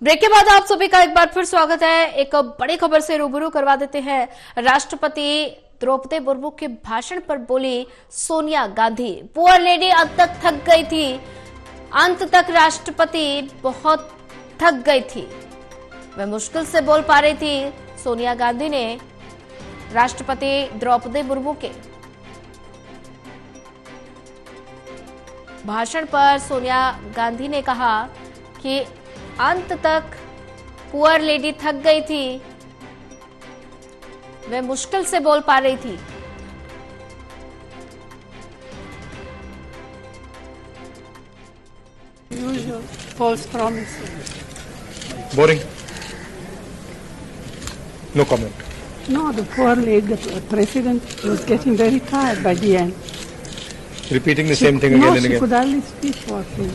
Break के बाद आप सभी का एक बार फिर स्वागत है। एक बड़ी खबर से रूबरू करवा देते हैं। राष्ट्रपति द्रौपदी मुर्मू के भाषण पर बोली सोनिया गांधी, पुअर लेडी अंत तक थक गई थी। अंत तक राष्ट्रपति बहुत थक गई थी, वह मुश्किल से बोल पा रही थी। सोनिया गांधी ने राष्ट्रपति द्रौपदी मुर्मू के भाषण पर सोनिया गांधी ने कहा कि अंत तक पुअर लेडी थक गई थी, वह मुश्किल से बोल पा रही थी। Usual false promises. Boring. No comment. No, the poor lady, the president was getting very tired by the end. Repeating the same thing again and she again. could hardly speak properly.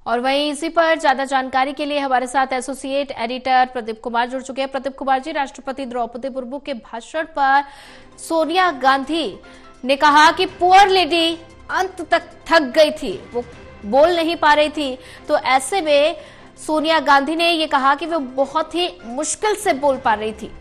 और वहीं इसी पर ज्यादा जानकारी के लिए हमारे साथ एसोसिएट एडिटर प्रदीप कुमार जुड़ चुके हैं। प्रदीप कुमार जी, राष्ट्रपति द्रौपदी मुर्मू के भाषण पर सोनिया गांधी ने कहा कि पुअर लेडी अंत तक थक गई थी, वो बोल नहीं पा रही थी। तो ऐसे में सोनिया गांधी ने ये कहा कि वो बहुत ही मुश्किल से बोल पा रही थी।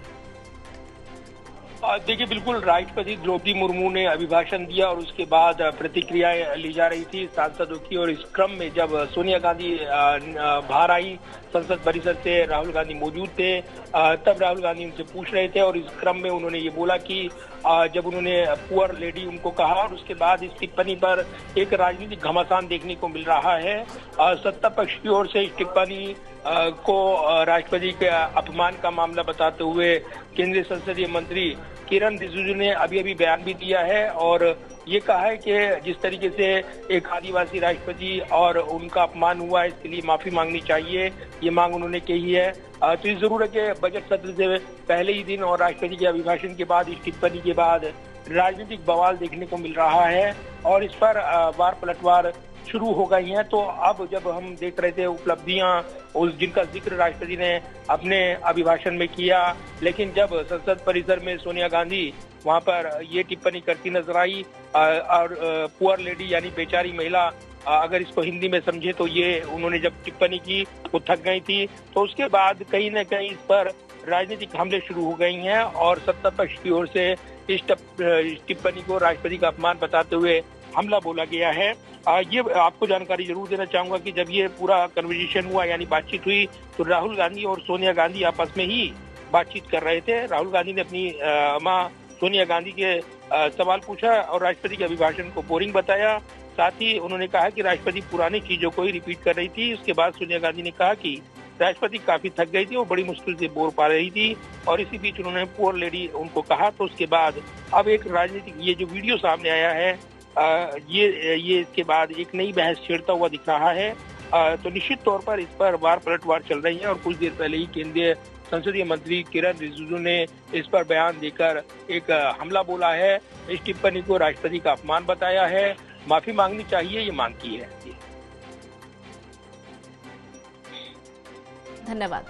देखिए, बिल्कुल राष्ट्रपति द्रौपदी मुर्मू ने अभिभाषण दिया और उसके बाद प्रतिक्रियाएं ली जा रही थी सांसदों की। और इस क्रम में जब सोनिया गांधी बाहर आई संसद परिसर से, राहुल गांधी मौजूद थे, तब राहुल गांधी उनसे पूछ रहे थे और इस क्रम में उन्होंने ये बोला कि जब उन्होंने पुअर लेडी उनको कहा और उसके बाद इस टिप्पणी पर एक राजनीतिक घमासान देखने को मिल रहा है। सत्ता पक्ष की ओर से इस टिप्पणी को राष्ट्रपति के अपमान का मामला बताते हुए केंद्रीय संसदीय मंत्री किरण रिजिजू ने अभी बयान भी दिया है और ये कहा है कि जिस तरीके से एक आदिवासी राष्ट्रपति और उनका अपमान हुआ है, इसके लिए माफी मांगनी चाहिए, ये मांग उन्होंने कही है। तो ये जरूर है कि बजट सत्र से पहले ही दिन और राष्ट्रपति के अभिभाषण के बाद, इस टिप्पणी के बाद राजनीतिक बवाल देखने को मिल रहा है और इस पर वार पलटवार शुरू हो गई हैं। तो अब जब हम देख रहे थे उपलब्धियां उस जिनका जिक्र राष्ट्रपति ने अपने अभिभाषण में किया, लेकिन जब संसद परिसर में सोनिया गांधी वहां पर ये टिप्पणी करती नजर आई और पुअर लेडी यानी बेचारी महिला, अगर इसको हिंदी में समझे तो ये उन्होंने जब टिप्पणी की वो थक गई थी। तो उसके बाद कहीं न कहीं इस पर राजनीतिक हमले शुरू हो गई हैं और सत्ता पक्ष की ओर से इस टिप्पणी को राष्ट्रपति का अपमान बताते हुए हमला बोला गया है। ये आपको जानकारी जरूर देना चाहूंगा कि जब ये पूरा कन्वर्सेशन हुआ यानी बातचीत हुई तो राहुल गांधी और सोनिया गांधी आपस में ही बातचीत कर रहे थे। राहुल गांधी ने अपनी मां सोनिया गांधी के सवाल पूछा और राष्ट्रपति के अभिभाषण को बोरिंग बताया। साथ ही उन्होंने कहा कि राष्ट्रपति पुरानी चीजों को ही रिपीट कर रही थी। उसके बाद सोनिया गांधी ने कहा कि राष्ट्रपति काफी थक गई थी, वो बड़ी मुश्किल से बोल पा रही थी और इसी बीच उन्होंने पुअर लेडी उनको कहा। तो उसके बाद अब एक राजनीतिक ये जो वीडियो सामने आया है, ये इसके बाद एक नई बहस छेड़ता हुआ दिख रहा है। तो निश्चित तौर पर इस पर वार पलटवार चल रही है और कुछ देर पहले ही केंद्रीय संसदीय मंत्री किरण रिजिजू ने इस पर बयान देकर एक हमला बोला है, इस टिप्पणी को राष्ट्रपति का अपमान बताया है, माफी मांगनी चाहिए, ये मांग की है। धन्यवाद।